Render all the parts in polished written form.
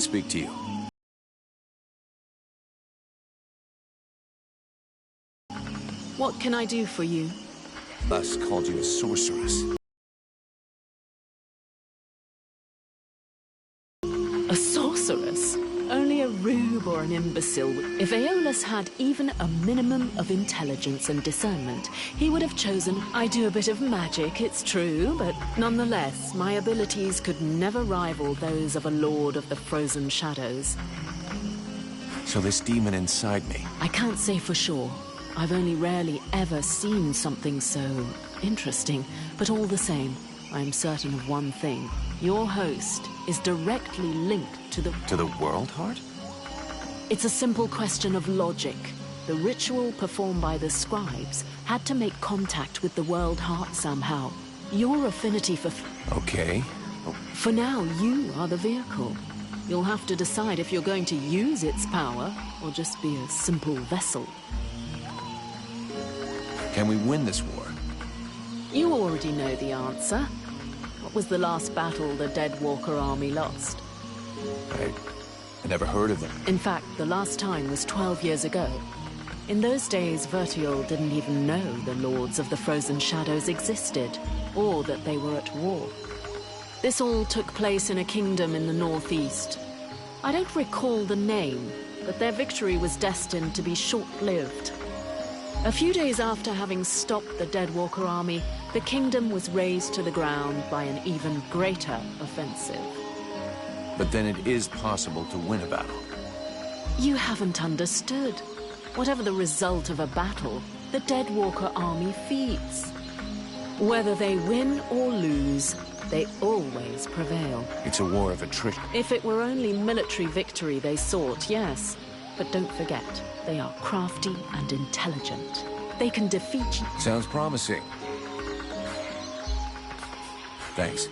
speak to you. What can I do for you? Us called you a sorceress. A sorceress? Only a rube or an imbecile. If Aeolus had even a minimum of intelligence and discernment, he would have chosen, I do a bit of magic, it's true, but nonetheless, my abilities could never rival those of a lord of the frozen shadows. So this demon inside me... I can't say for sure. I've only rarely ever seen something so interesting, but all the same, I'm certain of one thing. Your host is directly linked to the... To the World Heart? It's a simple question of logic. The ritual performed by the scribes had to make contact with the World Heart somehow. Your affinity for... Okay. For now, you are the vehicle. You'll have to decide if you're going to use its power, or just be a simple vessel. Can we win this war? You already know the answer. What was the last battle the Deadwalker army lost? I never heard of them. In fact, the last time was 12 years ago. In those days, Vertiol didn't even know the Lords of the Frozen Shadows existed, or that they were at war. This all took place in a kingdom in the northeast. I don't recall the name, but their victory was destined to be short-lived. A few days after having stopped the Deadwalker army, the kingdom was razed to the ground by an even greater offensive. But then it is possible to win a battle. You haven't understood. Whatever the result of a battle, the Deadwalker army feeds. Whether they win or lose, they always prevail. It's a war of attrition. If it were only military victory they sought, yes. But don't forget, they are crafty and intelligent. They can defeat you. Sounds promising. Thanks.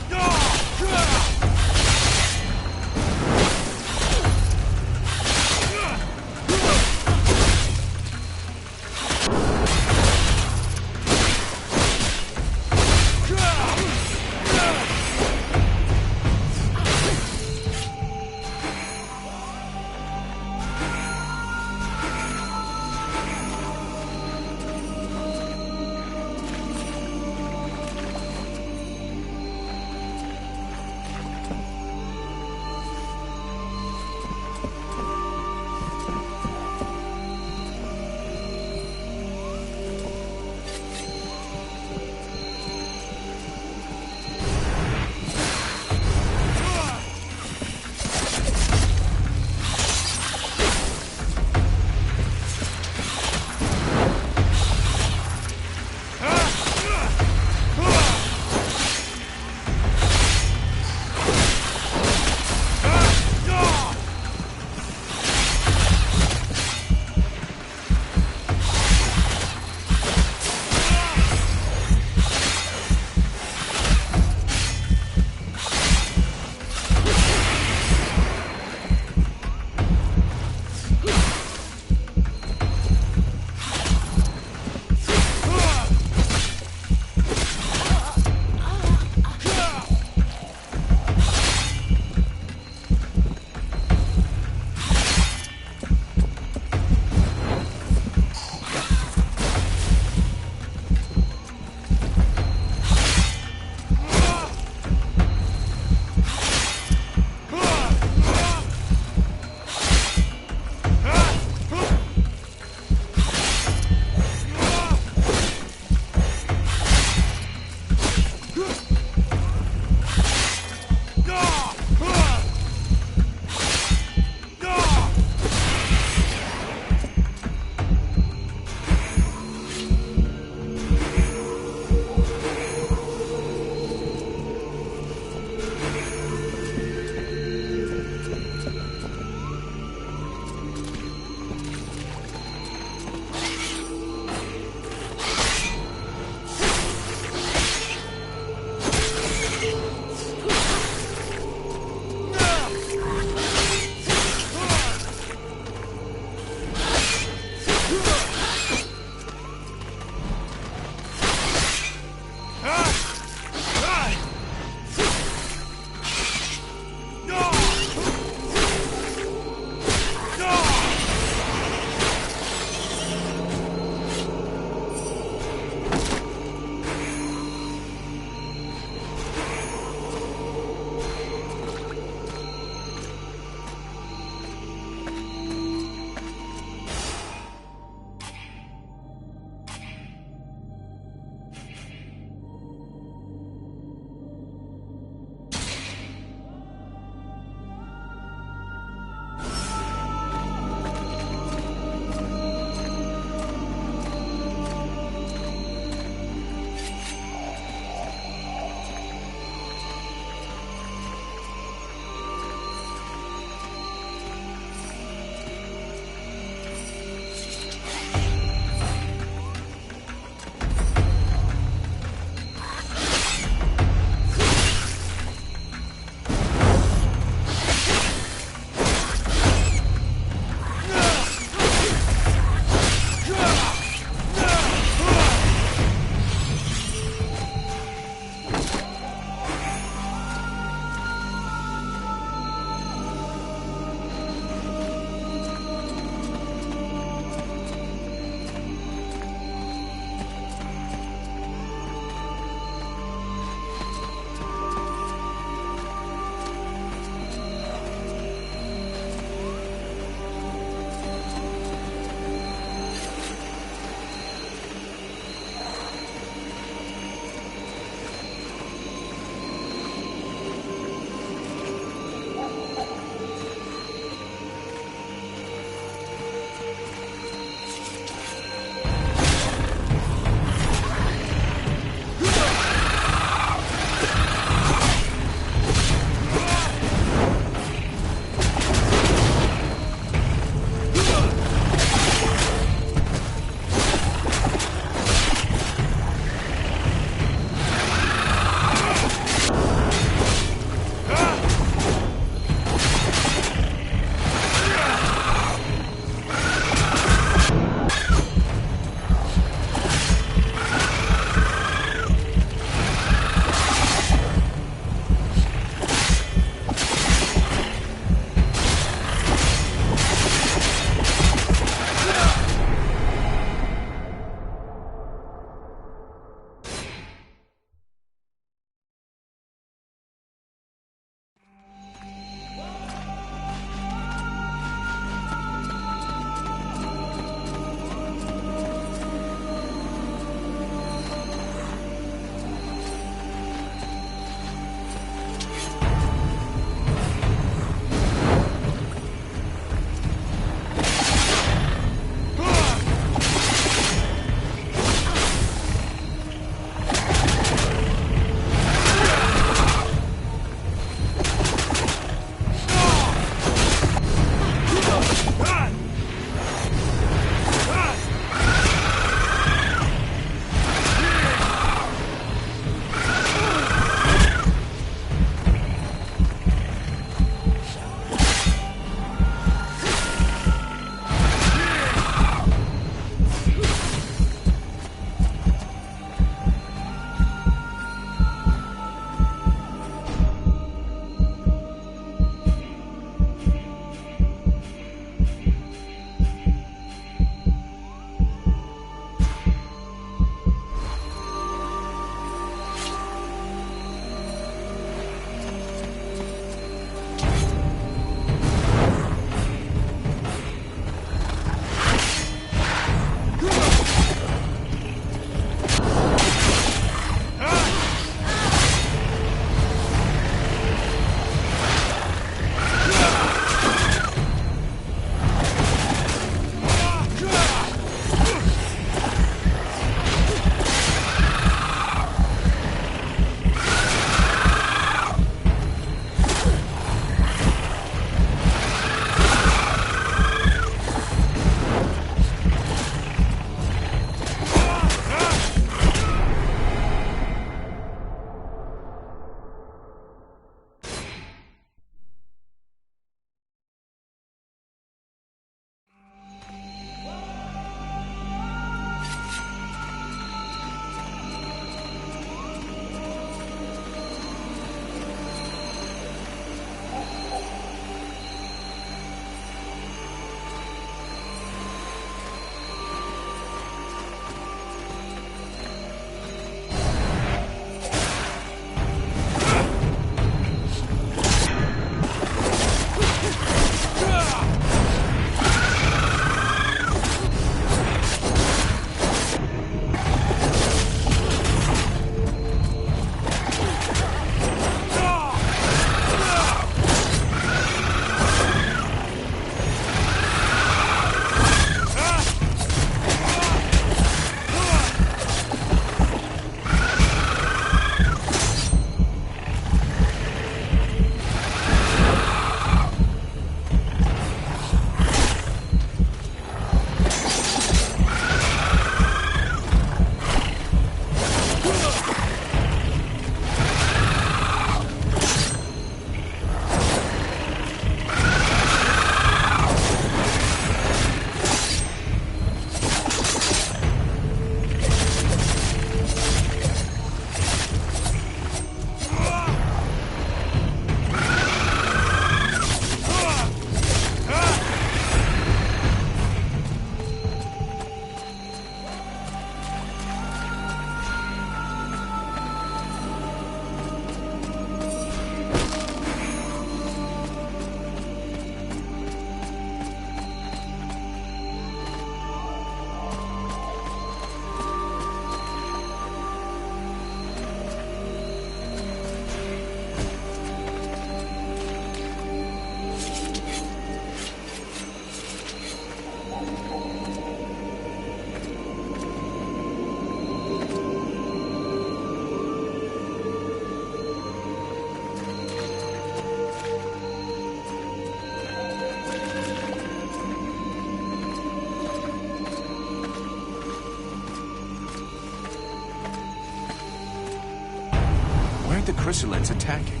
aren't the chrysalids attacking?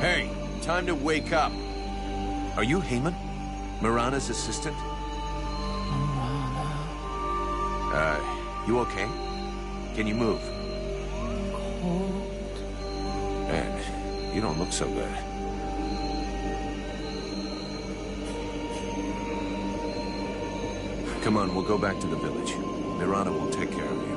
Hey, time to wake up. Are you Haman? Mirana's assistant? You okay? Can you move? Man, you don't look so good. Come on, we'll go back to the village. Mirana will take care of you.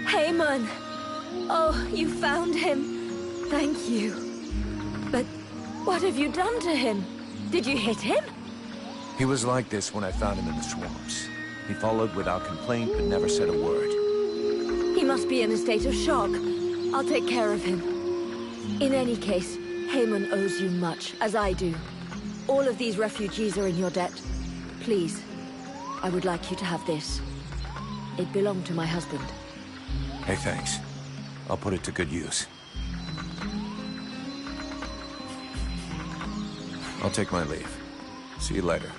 Haman! Oh, you found him. Thank you. But what have you done to him? Did you hit him? He was like this when I found him in the swamps. He followed without complaint, but never said a word. He must be in a state of shock. I'll take care of him. In any case, Haman owes you much, as I do. All of these refugees are in your debt. Please, I would like you to have this. It belonged to my husband. Hey, thanks. I'll put it to good use. I'll take my leave. See you later.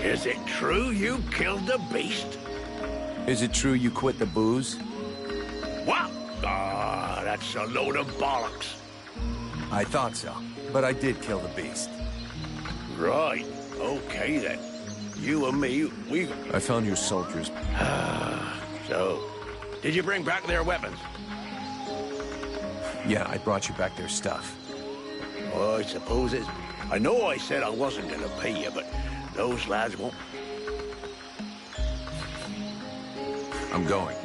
Is it true you killed the beast? Is it true you quit the booze? What? Ah, that's a load of bollocks. I thought so, but I did kill the beast. Right. Okay, then. You and me, we... I found your soldiers. So, did you bring back their weapons? Yeah, I brought you back their stuff. Oh, I suppose it's... I know I said I wasn't gonna pay you, but those lads won't... I'm going.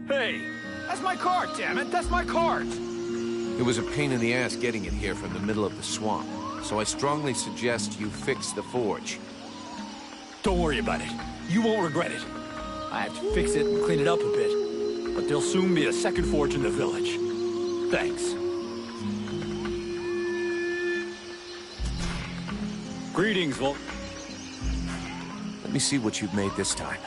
Hey, that's my cart, damn it! That's my cart! It was a pain in the ass getting it here from the middle of the swamp, so I strongly suggest you fix the forge. Don't worry about it. You won't regret it. I have to fix it and clean it up a bit, but there'll soon be a second forge in the village. Thanks. Greetings, Vol... Let me see what you've made this time.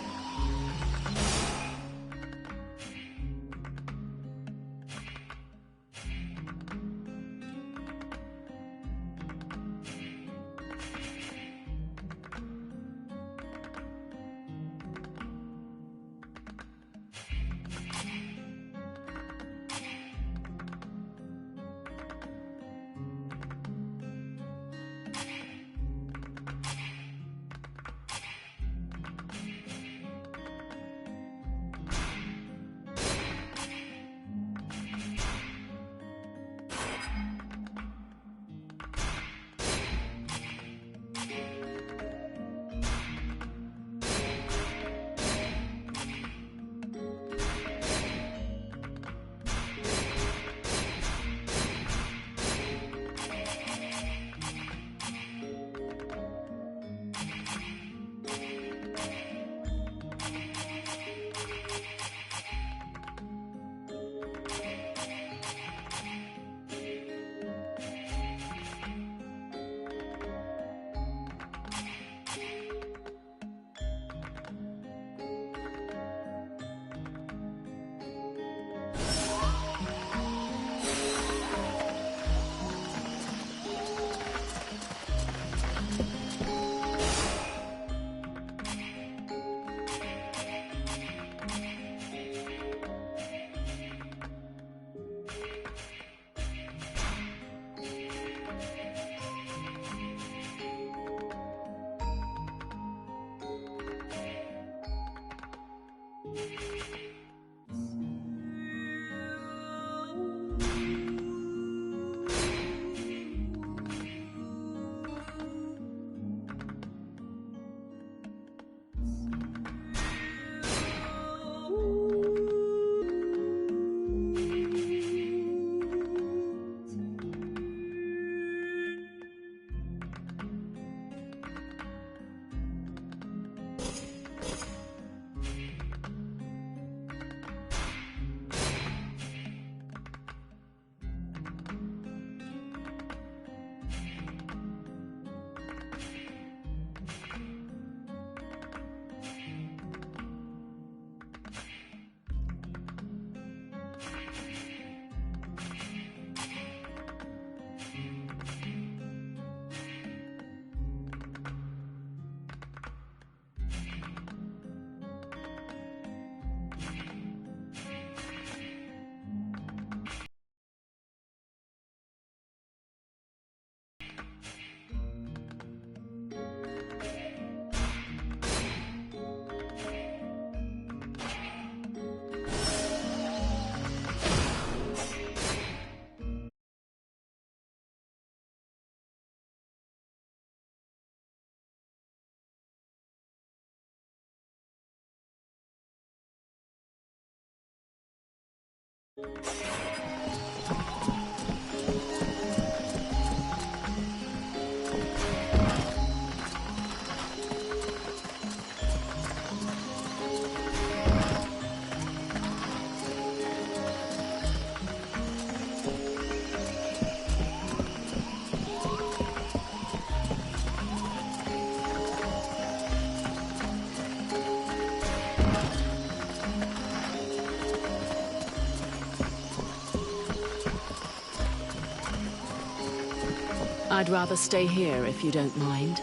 I'd rather stay here if you don't mind.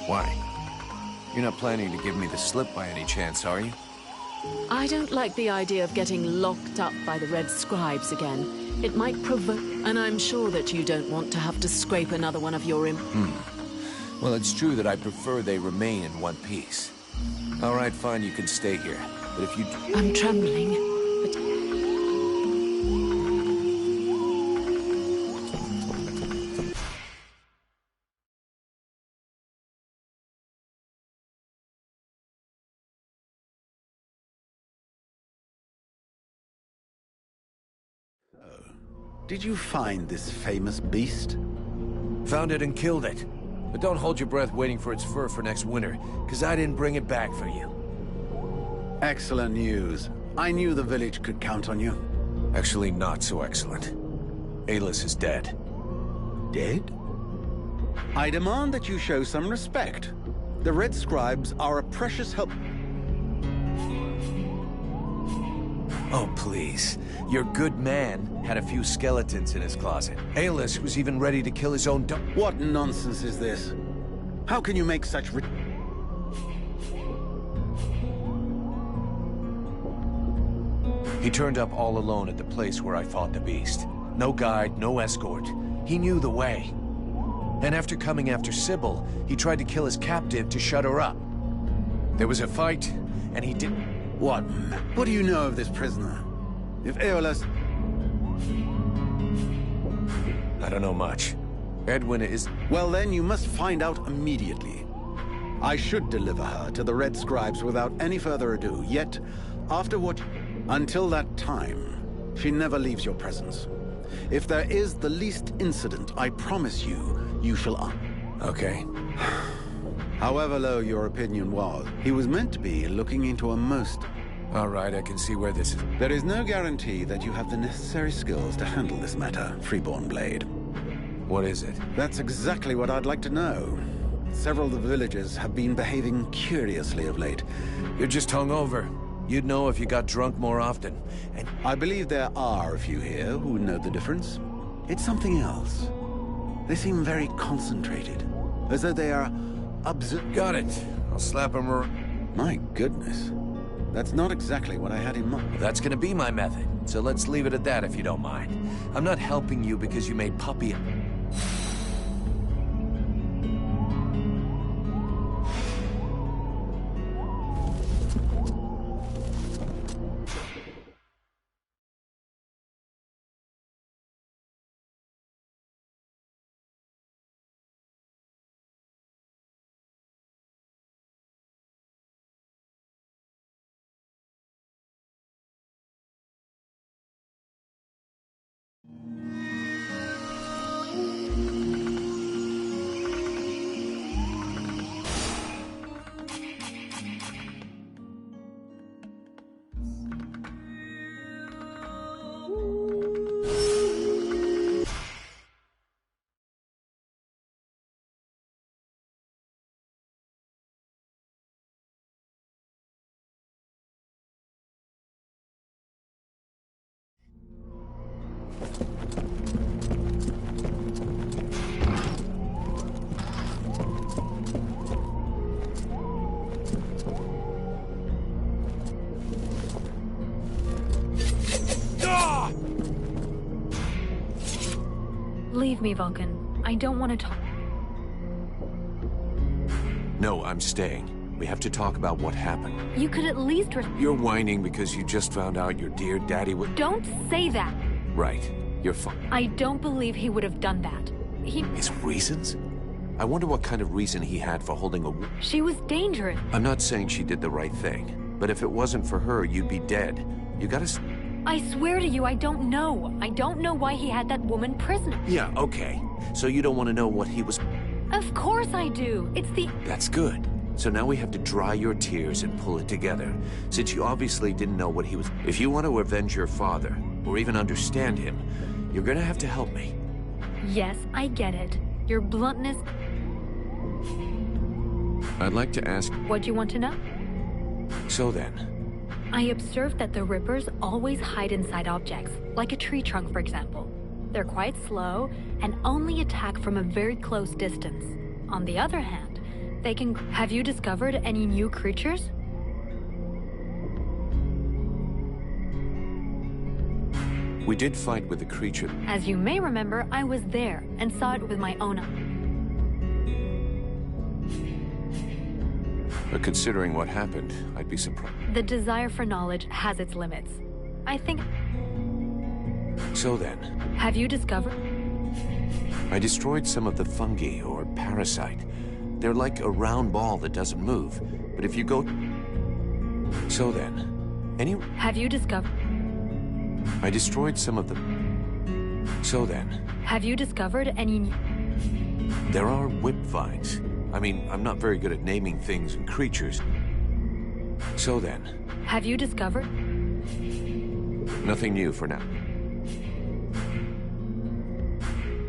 Why? You're not planning to give me the slip by any chance, are you? I don't like the idea of getting locked up by the Red Scribes again. It might provoke... And I'm sure that you don't want to have to scrape another one of your... Well, it's true that I prefer they remain in one piece. All right, fine, you can stay here. But if you... I'm trembling. did you find this famous beast? Found it and killed it. But don't hold your breath waiting for its fur for next winter, because I didn't bring it back for you. Excellent news. I knew the village could count on you. Actually, not so excellent. Alis is dead. Dead? I demand that you show some respect. The Red Scribes are a precious help. Oh, please. Your good man had a few skeletons in his closet. Alis was even ready to kill his own What nonsense is this? How can you make such He turned up all alone at the place where I fought the beast. No guide, no escort. He knew the way. And after coming after Sybil, he tried to kill his captive to shut her up. There was a fight, and he did... What do you know of this prisoner? If Aeolus... I don't know much. Edwin is... Well then, you must find out immediately. I should deliver her to the Red Scribes without any further ado, yet, after what... Until that time, she never leaves your presence. If there is the least incident, I promise you, you shall... Okay. However low your opinion was, he was meant to be looking into a most... All right, I can see where this is... There is no guarantee that you have the necessary skills to handle this matter, Freeborn Blade. What is it? That's exactly what I'd like to know. Several of the villagers have been behaving curiously of late. You're just hungover. You'd know if you got drunk more often. And I believe there are a few here who know the difference. It's something else. They seem very concentrated, as though they are Got it. I'll slap him around. My goodness. That's not exactly what I had in mind. That's gonna be my method, so let's leave it at that if you don't mind. I'm not helping you because you made Puppy... Leave me, Vulcan. I don't want to talk. No, I'm staying. We have to talk about what happened. You could at least You're whining because you just found out your dear daddy would... Don't say that! Right. You're fine. I don't believe he would have done that. His reasons? I wonder what kind of reason he had for holding a... She was dangerous. I'm not saying she did the right thing, but if it wasn't for her, you'd be dead. You gotta... I swear to you, I don't know. I don't know why he had that woman prisoner. Yeah, okay. So you don't want to know what he was... Of course I do. It's the... That's good. So now we have to dry your tears and pull it together, since you obviously didn't know what he was... If you want to avenge your father, or even understand him, you're gonna have to help me. Yes, I get it. Your bluntness... I'd like to ask... What do you want to know? So then... I observed that the Rippers always hide inside objects, like a tree trunk, for example. They're quite slow, and only attack from a very close distance. On the other hand, they can... Have you discovered any new creatures? We did fight with the creature. As you may remember, I was there, and saw it with my own eyes. But considering what happened, I'd be surprised. The desire for knowledge has its limits. I think... So then... Have you discovered? I destroyed some of the fungi, or parasite. They're like a round ball that doesn't move. But if you go... So then... Have you discovered? I destroyed some of the... So then, Have you discovered any... there are whip vines. I mean, I'm not very good at naming things and creatures. So then, Have you discovered... nothing new for now.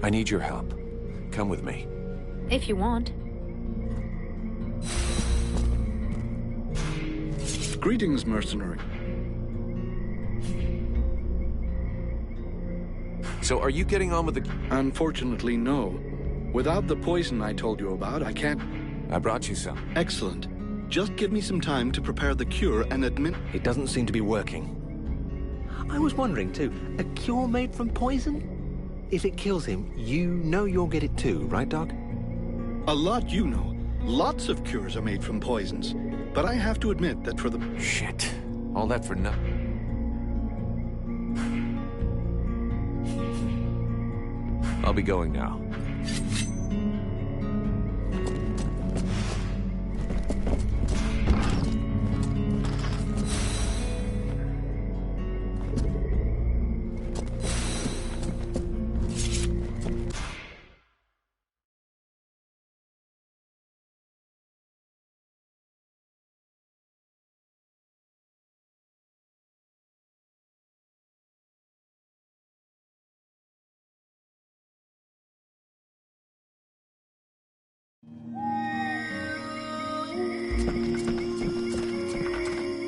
I need your help. Come with me. If you want. Greetings, mercenary. So are you getting on with the... Unfortunately, no. Without the poison I told you about, I can't... I brought you some. Excellent. Just give me some time to prepare the cure and admit... It doesn't seem to be working. I was wondering too, a cure made from poison? If it kills him, you know you'll get it too, right, Doc? A lot you know. Lots of cures are made from poisons. But I have to admit that for the... Shit. All that for nothing. I'll be going now.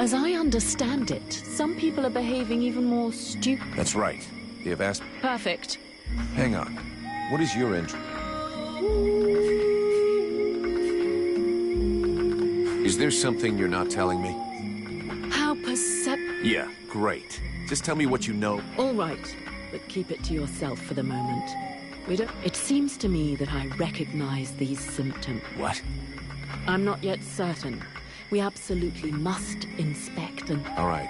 As I understand it, some people are behaving even more stupid. That's right. They have asked... Perfect. Hang on. What is your interest? Is there something you're not telling me? How Yeah, great. Just tell me what you know. All right, but keep it to yourself for the moment. It seems to me that I recognize these symptoms. What? I'm not yet certain. We absolutely must inspect and... All right,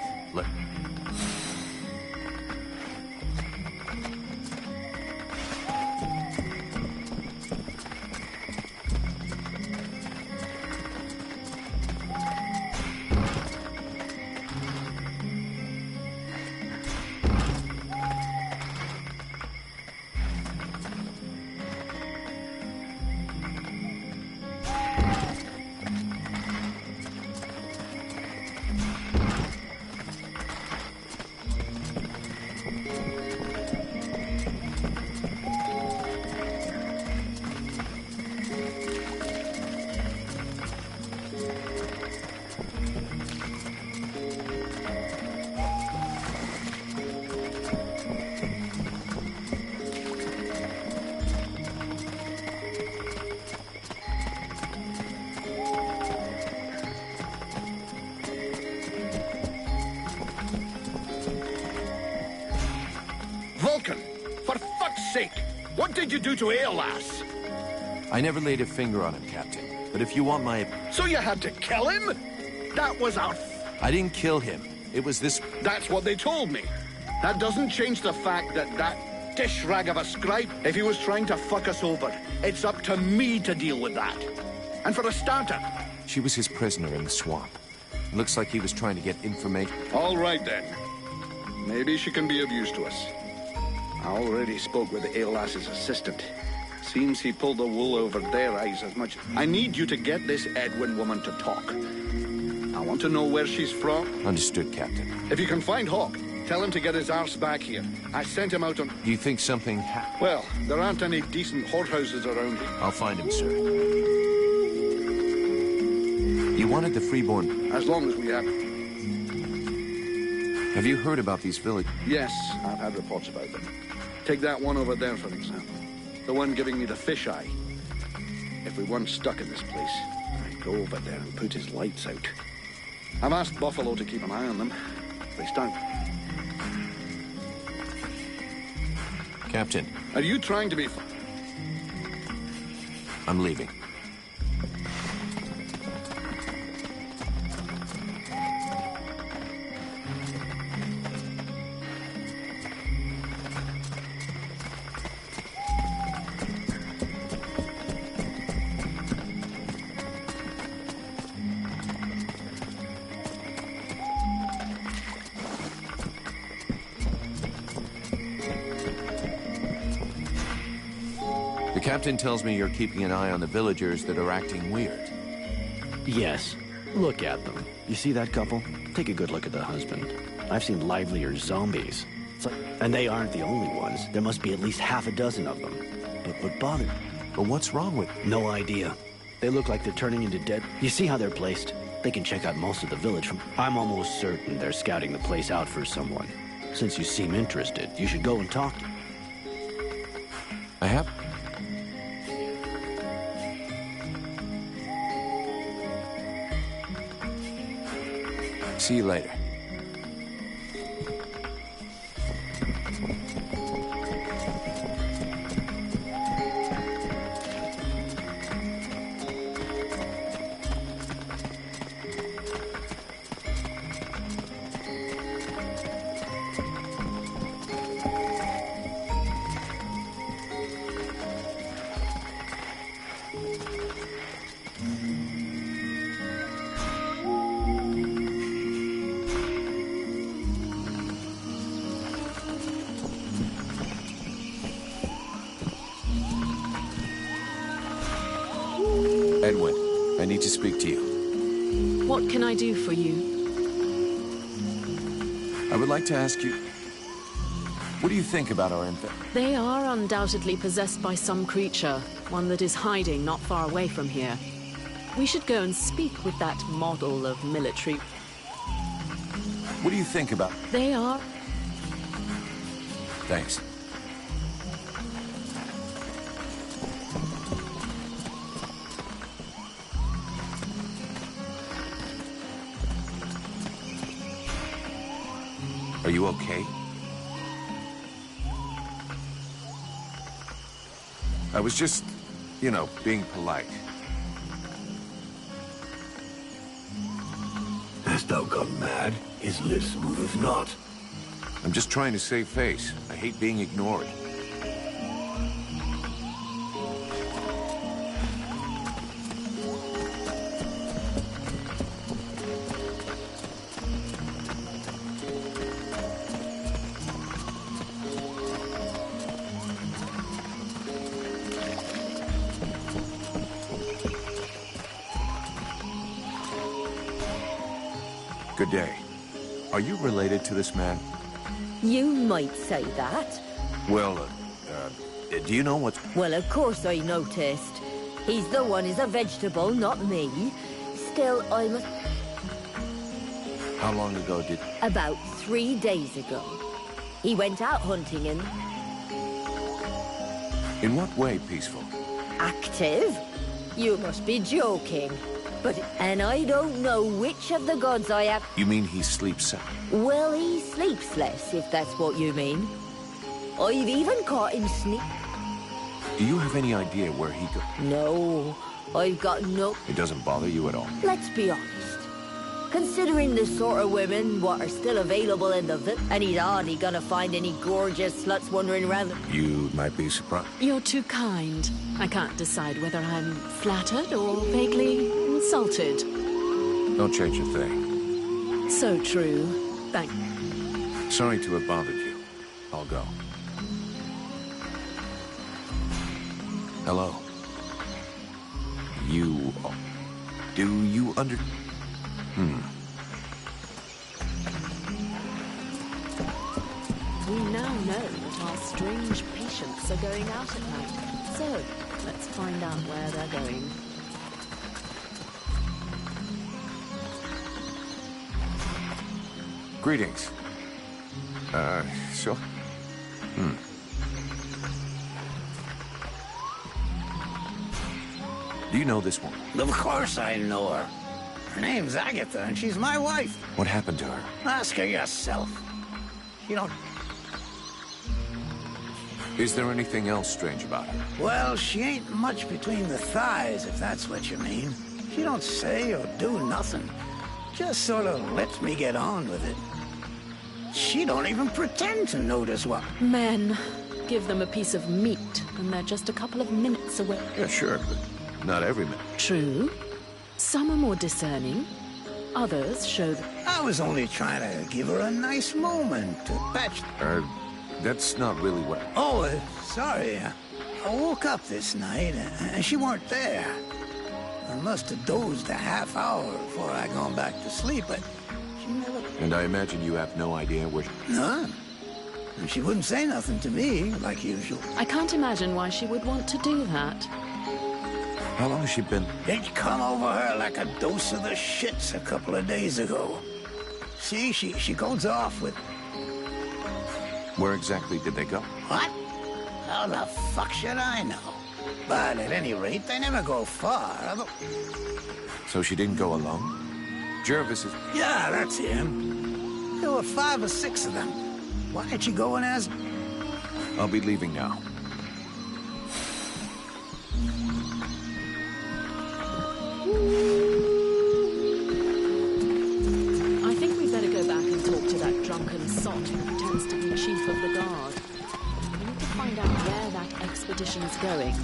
Vulcan! For fuck's sake! What did you do to Aeolas? I never laid a finger on him, Captain. But if you want my... So you had to kill him? That was our... I didn't kill him. It was this... That's what they told me. That doesn't change the fact that dish rag of a scribe, if he was trying to fuck us over, it's up to me to deal with that. And for a starter... She was his prisoner in the swamp. Looks like he was trying to get information. All right, then. Maybe she can be of use to us. I already spoke with Aeolas's assistant. Seems he pulled the wool over their eyes as much. I need you to get this Edwin woman to talk. I want to know where she's from. Understood, Captain. If you can find Hawk, tell him to get his arse back here. I sent him out on... Do you think something Well, there aren't any decent whorehouses around here. I'll find him, sir. You wanted the Freeborn... As long as we have... Have you heard about these villages? Yes, I've had reports about them. Take that one over there, for example. The one giving me the fisheye. If we weren't stuck in this place, I'd go over there and put his lights out. I've asked Buffalo to keep an eye on them. If they start... Captain, Are you trying to be... I'm leaving. captain tells me you're keeping an eye on the villagers that are acting weird. Yes. Look at them. You see that couple? Take a good look at the husband. I've seen livelier zombies. And they aren't the only ones. There must be at least half a dozen of them. But what bothered? But what's wrong with... No idea. They look like they're turning into dead. You see how they're placed? They can check out most of the village from... I'm almost certain they're scouting the place out for someone. Since you seem interested, you should go and talk to... I have... See you later. Edwin, I need to speak to you. What can I do for you? I would like to ask you... What do you think about our infant? They are undoubtedly possessed by some creature, one that is hiding not far away from here. We should go and speak with that model of military. What do you think about... They are... Thanks. Are you okay? I was just, you know, being polite. Hast thou gone mad? His lips moveth not. I'm just trying to save face. I hate being ignored. Good day. Are you related to this man? You might say that. Well, do you know what's... Well, of course I noticed. He's the one who's a vegetable, not me. Still, I must... How long ago did... About 3 days ago. He went out hunting and... In what way peaceful? Active? You must be joking. And I don't know which of the gods I have... You mean he sleeps... Well, he sleeps less, if that's what you mean. I've even caught him sneak... Do you have any idea where he go... No, I've got no... It doesn't bother you at all? Let's be honest. Considering the sort of women what are still available in the village, and he's hardly gonna find any gorgeous sluts wandering around the... You might be surprised. You're too kind. I can't decide whether I'm flattered or vaguely insulted. Don't change a thing. So true. Thank... Sorry to have bothered you. I'll go. Hello. You... Do you under... We now know that our strange patients are going out at night. So, let's find out where they're going. Greetings. Sure. Do you know this woman? Of course I know her. Her name's Agatha, and she's my wife. What happened to her? Ask her yourself. You don't... Is there anything else strange about her? Well, she ain't much between the thighs, if that's what you mean. She don't say or do nothing. Just sort of lets me get on with it. She don't even pretend to notice what... Men. Give them a piece of meat, and they're just a couple of minutes away. Yeah, sure, but not every minute. True. Some are more discerning. Others show that... I was only trying to give her a nice moment to patch... That's not really what... Oh, sorry. I woke up this night, and she weren't there. I must have dozed a half hour before I gone back to sleep, but she never... And I imagine you have no idea where... None. And she wouldn't say nothing to me, like usual. I can't imagine why she would want to do that. How long has she been... It come over her like a dose of the shits a couple of days ago. See, she goes off with... Where exactly did they go? What? How the fuck should I know? But at any rate, they never go far. So she didn't go alone? Jervis is... Yeah, that's him. There were 5 or 6 of them. Why did she go and ask... I'll be leaving now. I think we better go back and talk to that drunken sot who pretends to be chief of the guard. We need to find out where that expedition is going.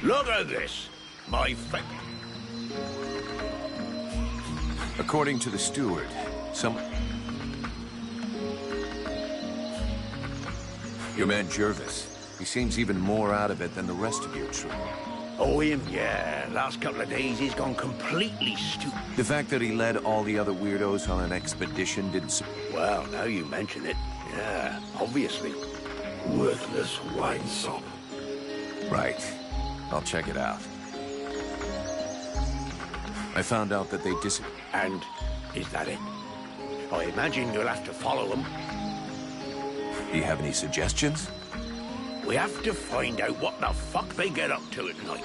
Look at this, my friend. According to the steward, Your man Jervis. He seems even more out of it than the rest of your troop. Oh, him, yeah. Last couple of days, he's gone completely stupid. The fact that he led all the other weirdos on an expedition didn't... Well, now you mention it. Yeah, obviously. Worthless winesop. Right. I'll check it out. I found out that they And is that it? I imagine you'll have to follow them. Do you have any suggestions? We have to find out what the fuck they get up to at night.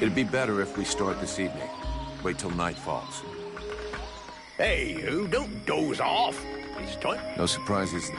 It'd be better if we start this evening. Wait till night falls. Hey, you, don't doze off. It's time. No surprises.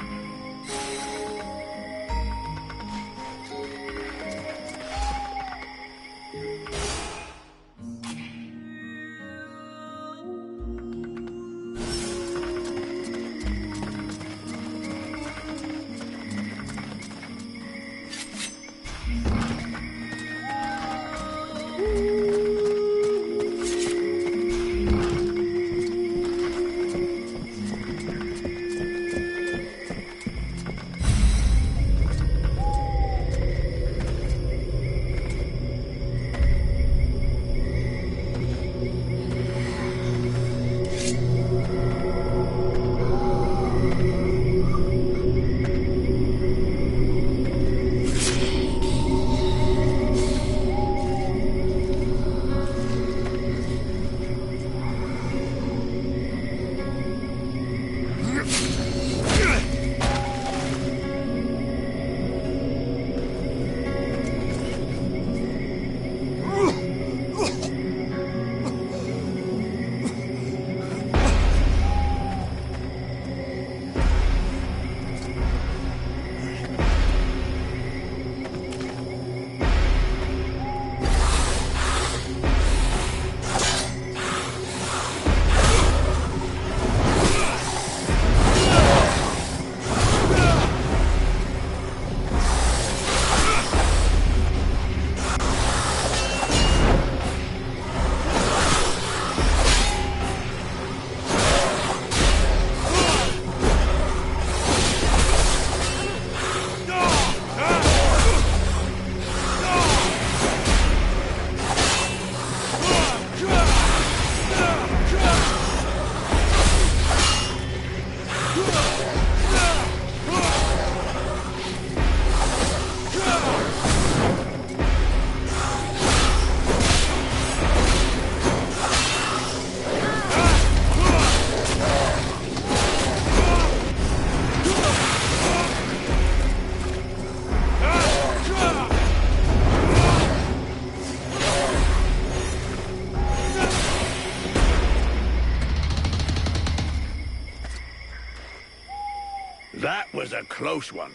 That was a close one.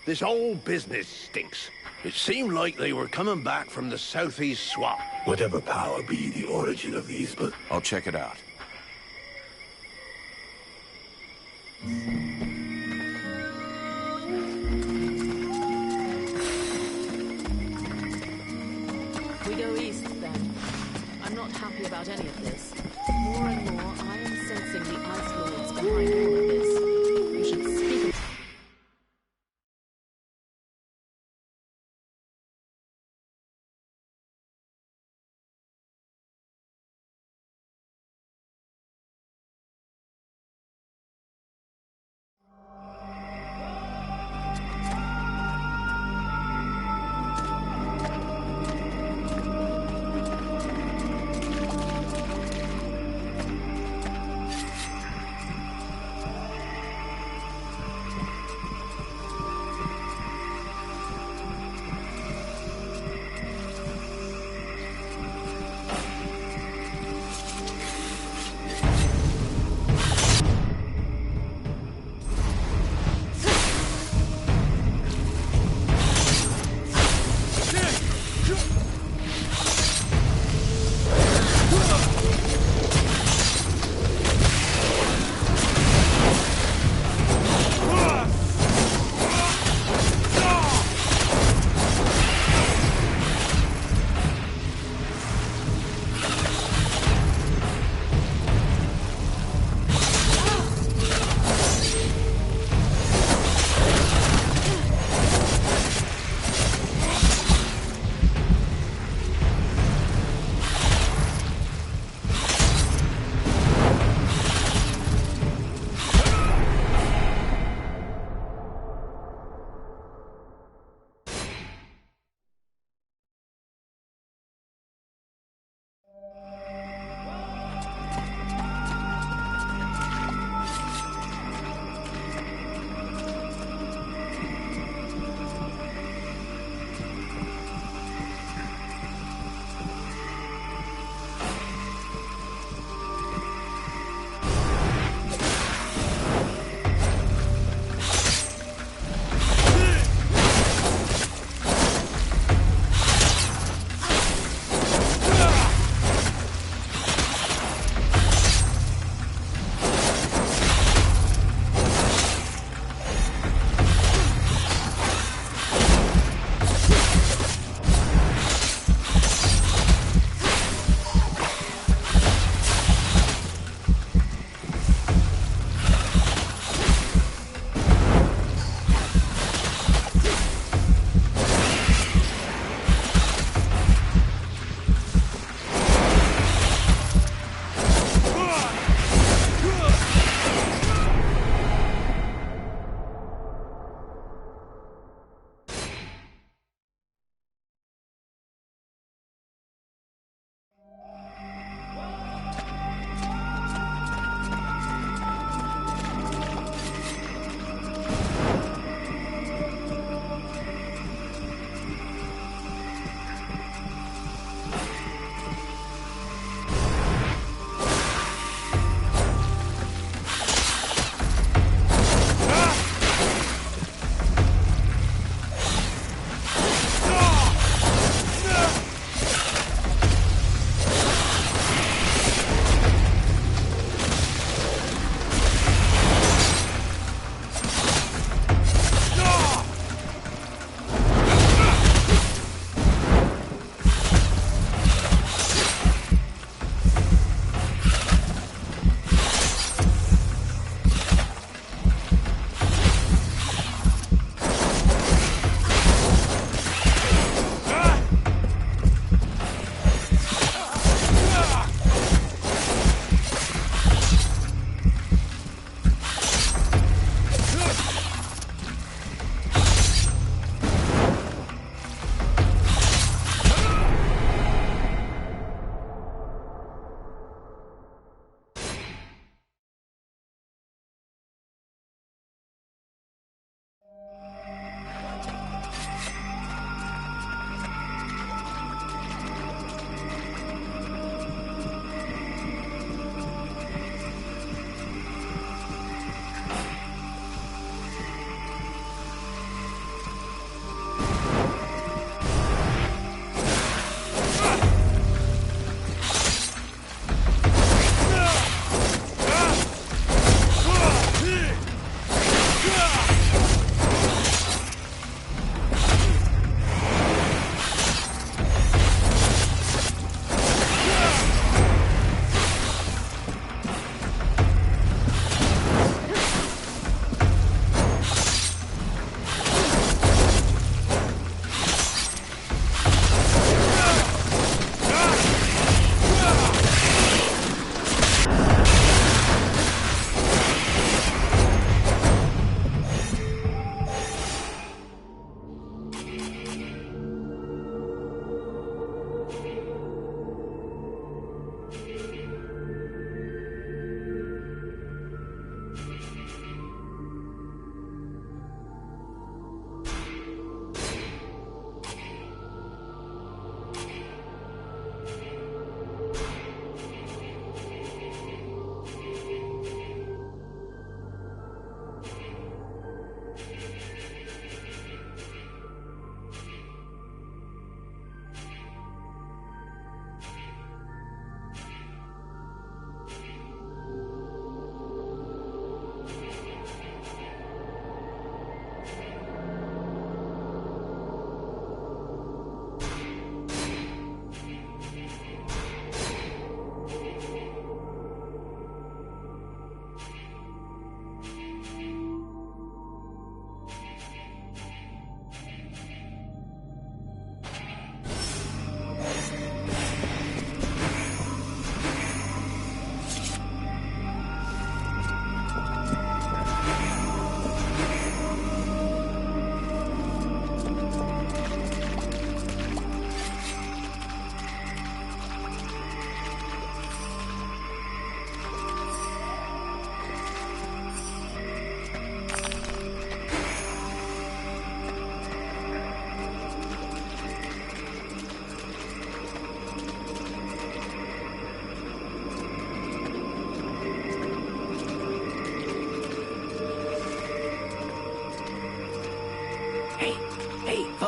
This whole business stinks. It seemed like they were coming back from the southeast swamp. Whatever power be the origin of these, but I'll check it out. We go east, then. I'm not happy about any of this. More and more, I am sensing the Ice Lords behind all of this. You should speak...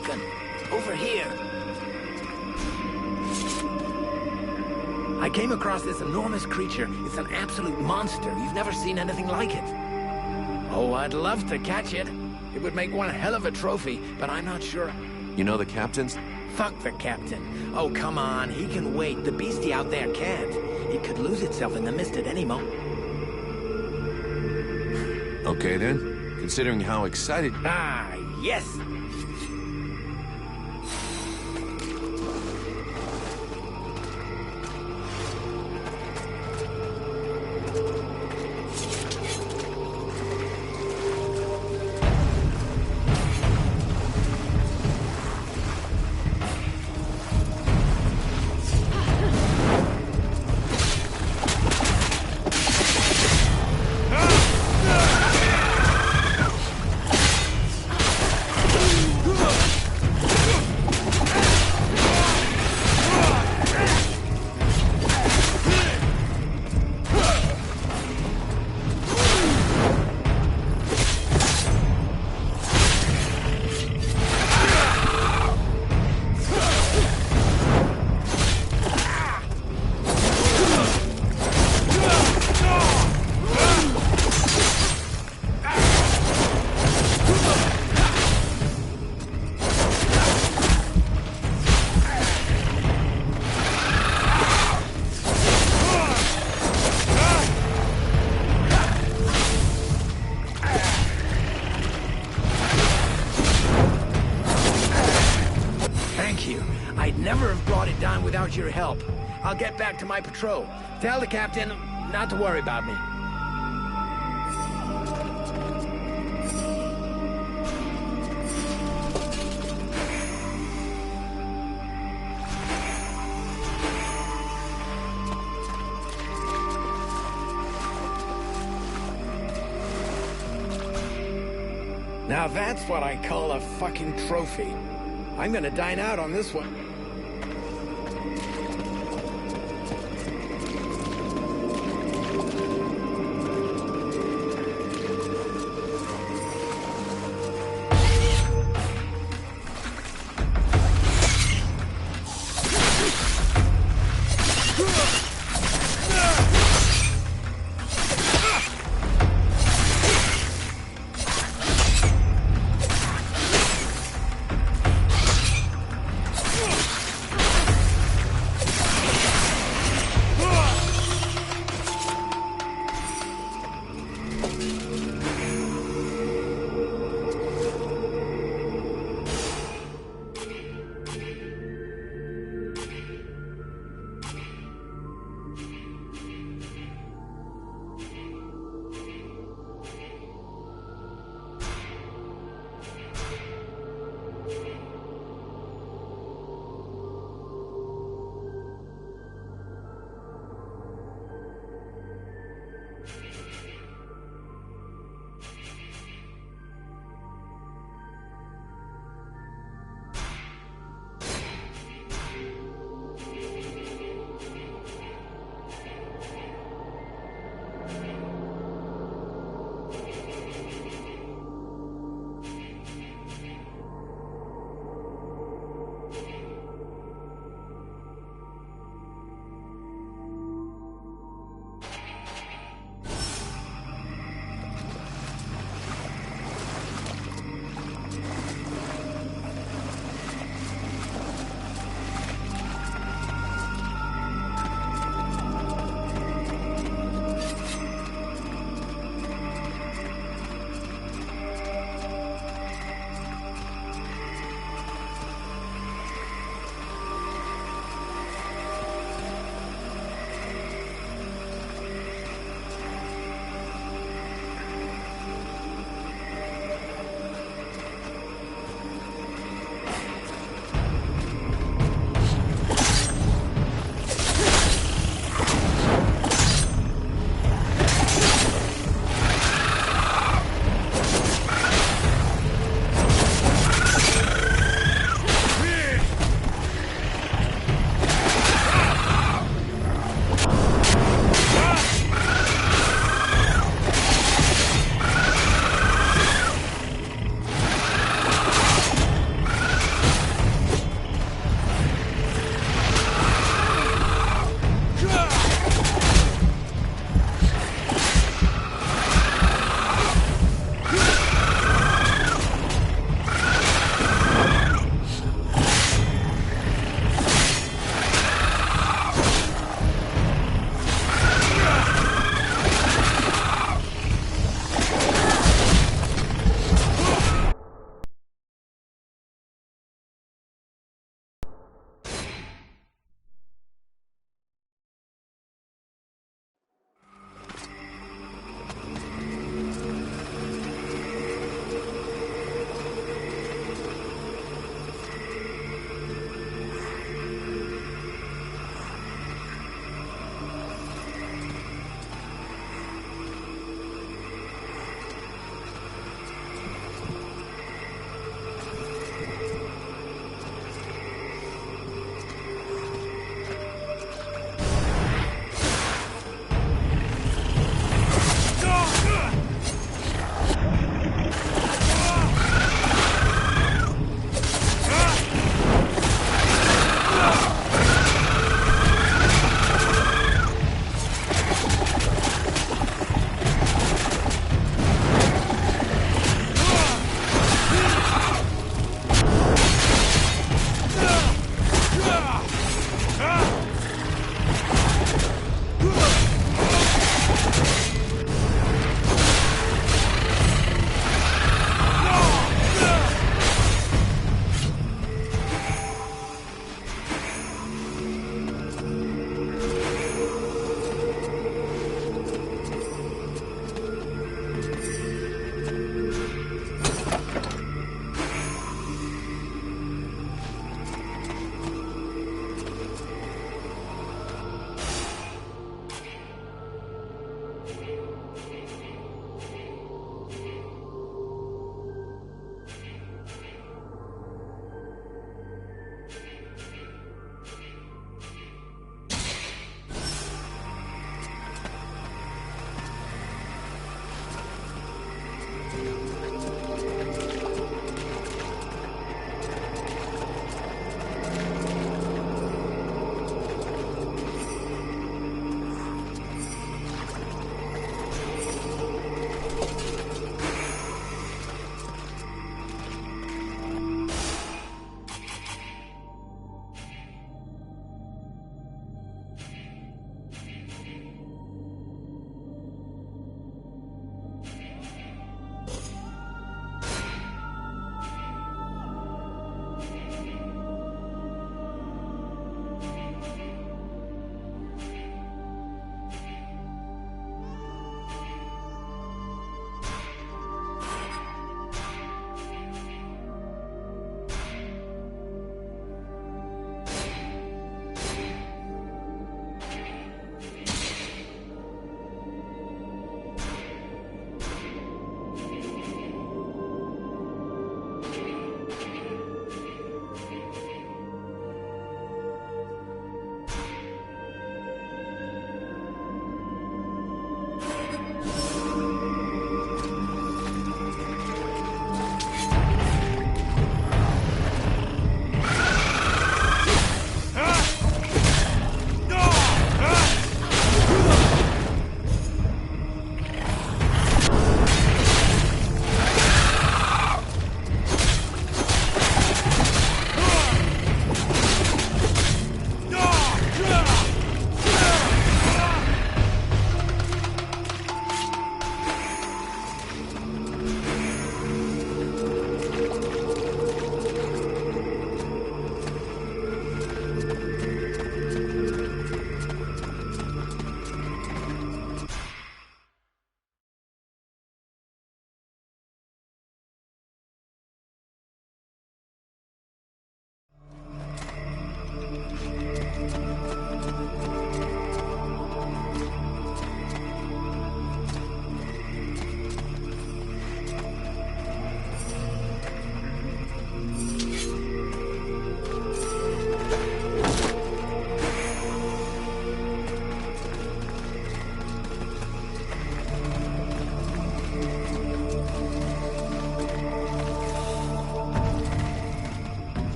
falcon. Over here. I came across this enormous creature. It's an absolute monster. You've never seen anything like it. Oh, I'd love to catch it. It would make one hell of a trophy, but I'm not sure. You know the captain's? Fuck the captain. Oh, come on. He can wait. The beastie out there can't. It could lose itself in the mist at any moment. Okay then. Considering how excited... Ah, yes! Without your help. I'll get back to my patrol. Tell the captain not to worry about me. Now that's what I call a fucking trophy. I'm gonna dine out on this one.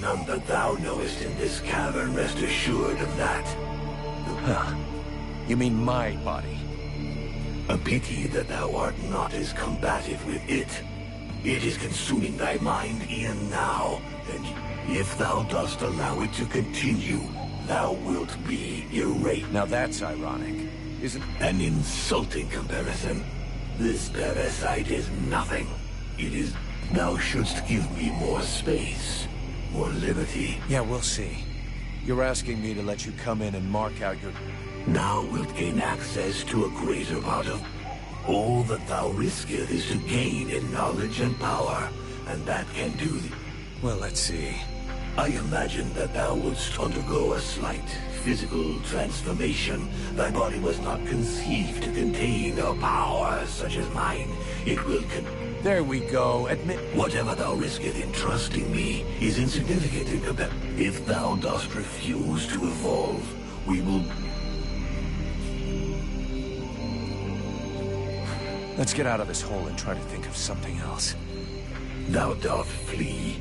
none that thou knowest in this cavern, rest assured of that. Huh. You mean my body? A pity that thou art not as combative with it. It is consuming thy mind e'en now, and if thou dost allow it to continue, thou wilt be erased. Now that's ironic, isn't... An insulting comparison. This parasite is nothing. It is... Thou shouldst give me more space, more liberty. Yeah, we'll see. You're asking me to let you come in and mark out your... Now wilt gain access to a greater part of... All that thou risketh is to gain in knowledge and power, and that can do... Well, let's see. I imagine that thou wouldst undergo a slight physical transformation. Thy body was not conceived to contain a power such as mine. It will There we go. Admit... Whatever thou risketh in trusting me is insignificant in comparison. If thou dost refuse to evolve, we will... Let's get out of this hole and try to think of something else. Thou dost flee.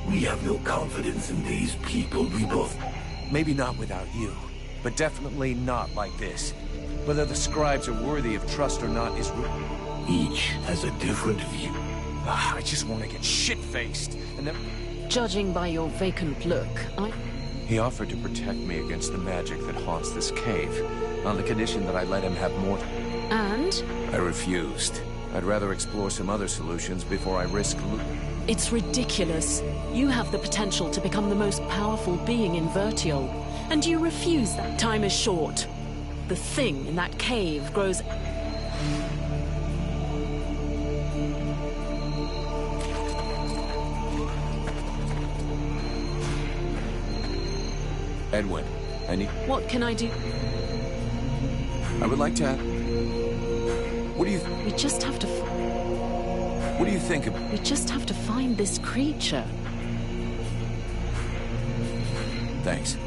We have no confidence in these people. We both... Maybe not without you, but definitely not like this. Whether the scribes are worthy of trust or not is... Each has a different view. I just want to get shit-faced, and then... Judging by your vacant look, He offered to protect me against the magic that haunts this cave, on the condition that I let him have more... And? I refused. I'd rather explore some other solutions before I risk... It's ridiculous. You have the potential to become the most powerful being in Vertial, and you refuse that. Time is short. The thing in that cave grows... Edwin, I need... What can I do? I would like to... What do you... We just have to... What do you think of... We just have to find this creature. Thanks.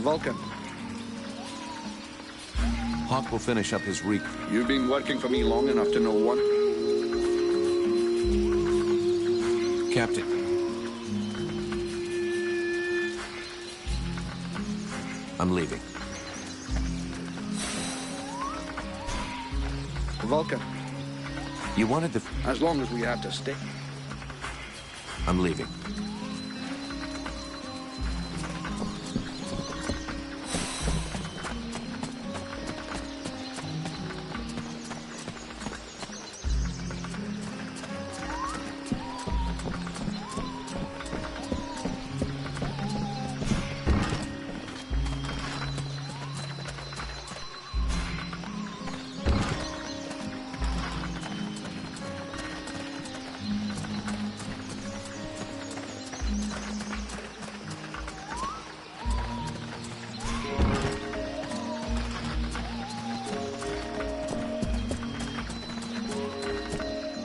Vulcan. Hawk will finish up his reek. You've been working for me long enough to know one. Captain. I'm leaving. Vulcan. You wanted the... As long as we have to stay. I'm leaving.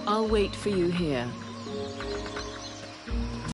I'll wait for you here.